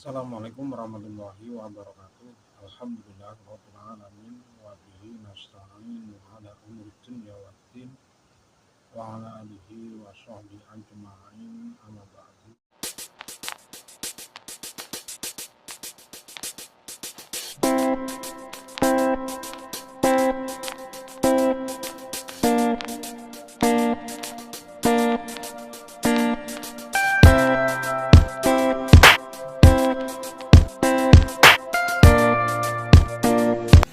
Assalamualaikum warahmatullahi wabarakatuh. Alhamdulillah rabbil alamin wa bihi nasta'in ala umuri dunya waddin wa ala alihi wa sahbihi ajma'in amma ba'du.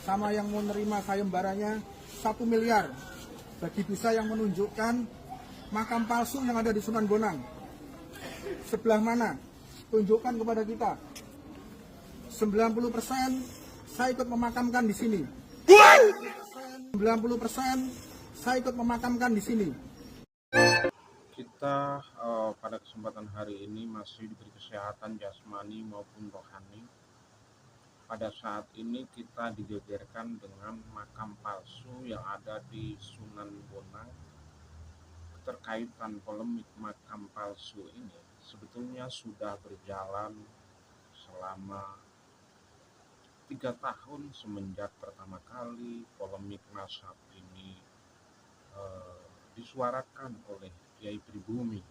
Sama yang mau menerima sayembaranya 1 miliar bagi bisa yang menunjukkan makam palsu yang ada di Sunan Bonang. Sebelah mana? Tunjukkan kepada kita. 90% saya ikut memakamkan di sini. 90% saya ikut memakamkan di sini. Kita pada kesempatan hari ini masih diberi kesehatan jasmani maupun rohani. Pada saat ini kita digegerkan dengan makam palsu yang ada di Sunan Bonang. Keterkaitan polemik makam palsu ini sebetulnya sudah berjalan selama 3 tahun semenjak pertama kali polemik nasab ini disuarakan oleh Kiai Pribumi,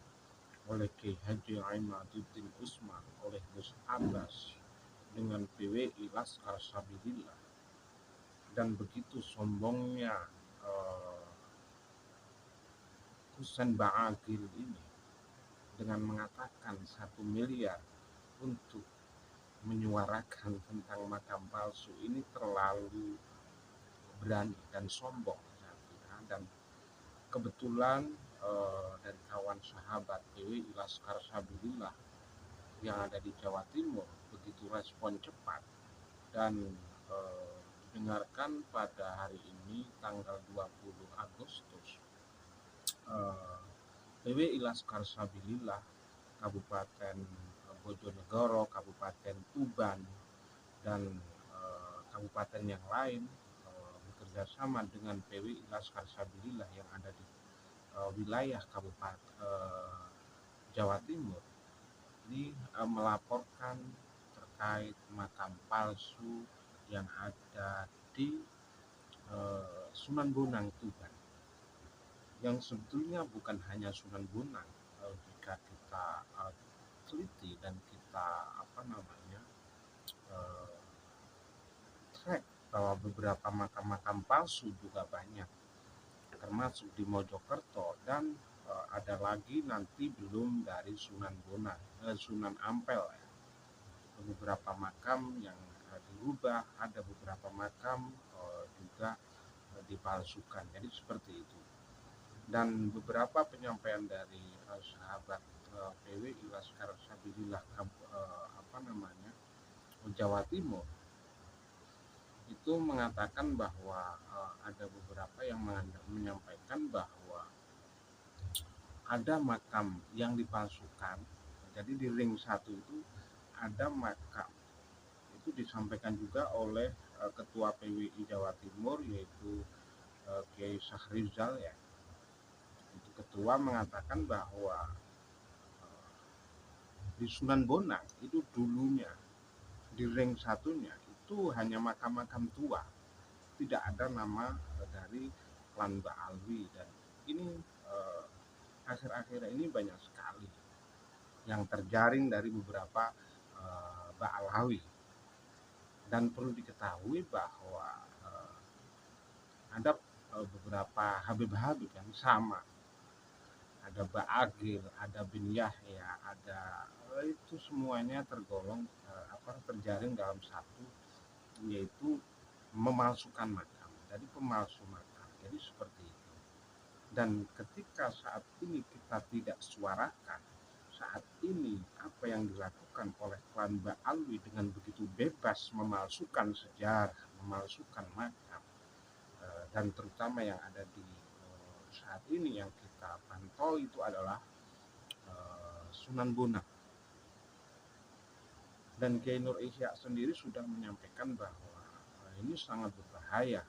oleh Kiai Haji Aimaduddin Usman, oleh Gus Abbas dengan PWI Laskar Sabilillah. Dan begitu sombongnya Husain Ba'agil ini dengan mengatakan 1 miliar untuk menyuarakan tentang makam palsu ini terlalu berani dan sombong, dan kebetulan dari kawan sahabat PWI Laskar Sabilillah yang ada di Jawa Timur begitu respon cepat dan didengarkan pada hari ini tanggal 20 Agustus. PWI Laskar Sabilillah Kabupaten Bojonegoro, Kabupaten Tuban, dan kabupaten yang lain bekerja sama dengan PWI Laskar Sabilillah yang ada di wilayah Kabupaten Jawa Timur ini melaporkan terkait makam palsu yang ada di Sunan Bonang Tuban, yang sebetulnya bukan hanya Sunan Bonang. Jika kita teliti dan kita track bahwa beberapa makam-makam palsu juga banyak, termasuk di Mojokerto, dan ada lagi nanti belum dari Sunan Bonang, Sunan Ampel ya. Beberapa makam yang dirubah, ada beberapa makam juga dipalsukan. Jadi seperti itu. Dan beberapa penyampaian dari sahabat PWI Laskar Sabilillah Jawa Timur itu mengatakan bahwa ada beberapa yang menyampaikan bahwa ada makam yang dipalsukan. Jadi di ring 1 itu ada makam. Itu disampaikan juga oleh Ketua PWI Jawa Timur, yaitu Kiai Syahrizal ya. Itu ketua mengatakan bahwa di Sunan Bonang itu dulunya di ring satunya itu hanya makam-makam tua, tidak ada nama dari klan Ba'alwi. Dan ini akhir-akhir ini banyak sekali yang terjaring dari beberapa Ba'alawi. Dan perlu diketahui bahwa ada beberapa Habib-Habib yang sama, ada Ba'agil, ada bin Yahya, ada itu semuanya tergolong terjaring dalam satu, yaitu memalsukan makam. Jadi pemalsu makam. Jadi seperti itu. Dan ketika saat ini kita tidak suarakan, saat ini apa yang dilakukan oleh klan Ba'alwi dengan begitu bebas memalsukan sejarah, memalsukan makam, dan terutama yang ada di saat ini yang kita pantau itu adalah Sunan Bonang. Dan Kiai Nur Ihya sendiri sudah menyampaikan bahwa ini sangat berbahaya.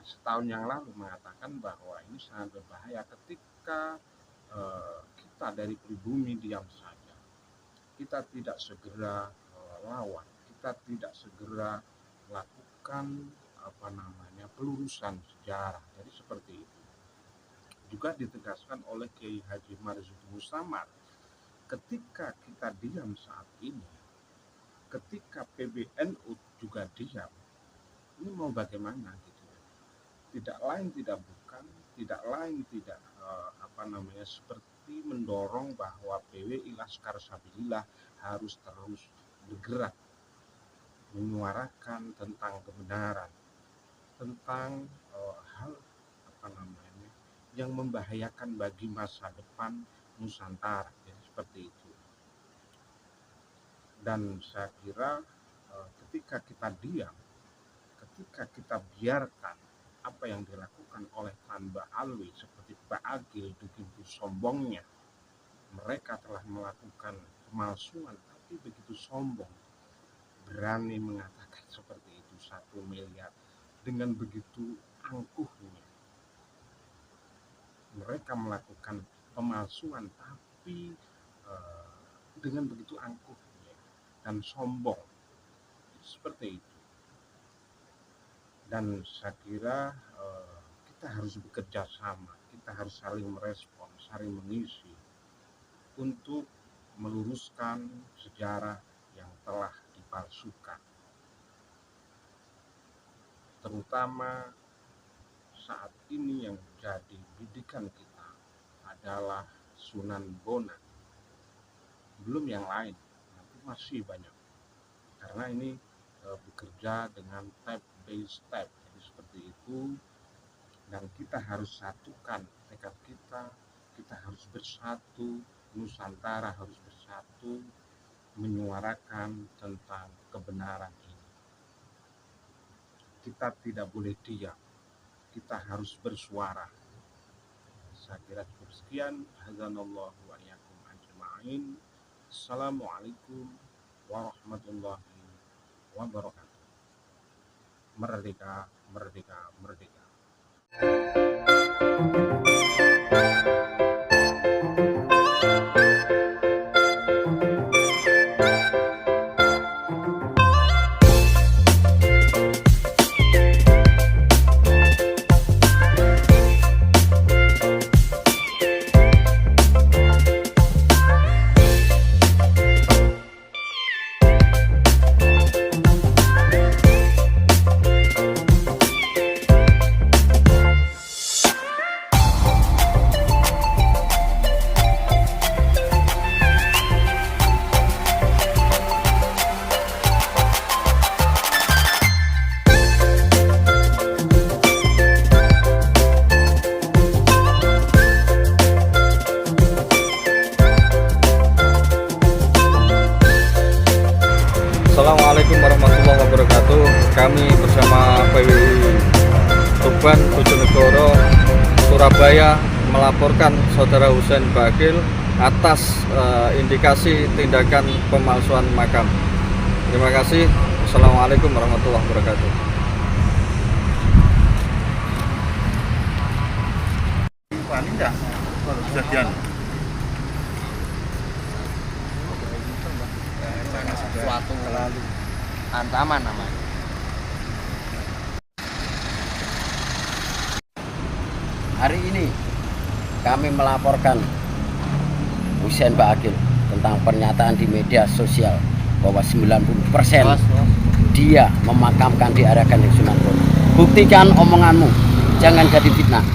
Setahun yang lalu mengatakan bahwa ini sangat berbahaya ketika kita dari pribumi diam saja. kita tidak segera lawan, kita tidak segera lakukan pelurusan sejarah. Jadi seperti itu. Juga ditegaskan oleh Kiai Haji Marzuki Mustamar, ketika kita diam saat ini, ketika PBNU juga diam, ini mau bagaimana gitu. Tidak lain tidak bukan, tidak lain tidak seperti mendorong bahwa PWI Laskar Sabilillah harus terus bergerak menyuarakan tentang kebenaran, tentang hal yang membahayakan bagi masa depan Nusantara, ya, seperti itu. Dan saya kira ketika kita diam, ketika kita biarkan apa yang dilakukan oleh Mbak Alwi seperti Pak Agil begitu sombongnya, mereka telah melakukan pemalsuan tapi begitu sombong, berani mengatakan seperti itu 1 miliar dengan begitu angkuhnya. Mereka melakukan pemalsuan tapi dengan begitu angkuhnya dan sombong, seperti itu. Dan saya kira kita harus bekerja sama, kita harus saling merespon, saling mengisi untuk meluruskan sejarah yang telah dipalsukan. Terutama saat ini yang jadi bidikan kita adalah Sunan Bonang, belum yang lain, nanti masih banyak, karena ini bekerja dengan step by step, jadi seperti itu. Dan kita harus satukan tekad kita, kita harus bersatu, Nusantara harus bersatu menyuarakan tentang kebenaran ini. Kita tidak boleh diam, kita harus bersuara. Saya kira cukup sekian. Hazanallahu wa iyyakum ajma'in. Assalamualaikum warahmatullahi wabarakatuh. Merdeka, merdeka, merdeka. Assalamualaikum warahmatullahi wabarakatuh. Kami bersama PWI Tuban Bojonegoro Surabaya melaporkan Saudara Husain Bagil atas indikasi tindakan pemalsuan makam. Terima kasih. Assalamualaikum warahmatullahi wabarakatuh. Ini enggak kejadian suatu ancaman namanya. Hari ini kami melaporkan Husain Bagil tentang pernyataan di media sosial bahwa 90% dia memakamkan di area Gandeng Sunan Bonang. Buktikan omonganmu, jangan jadi fitnah.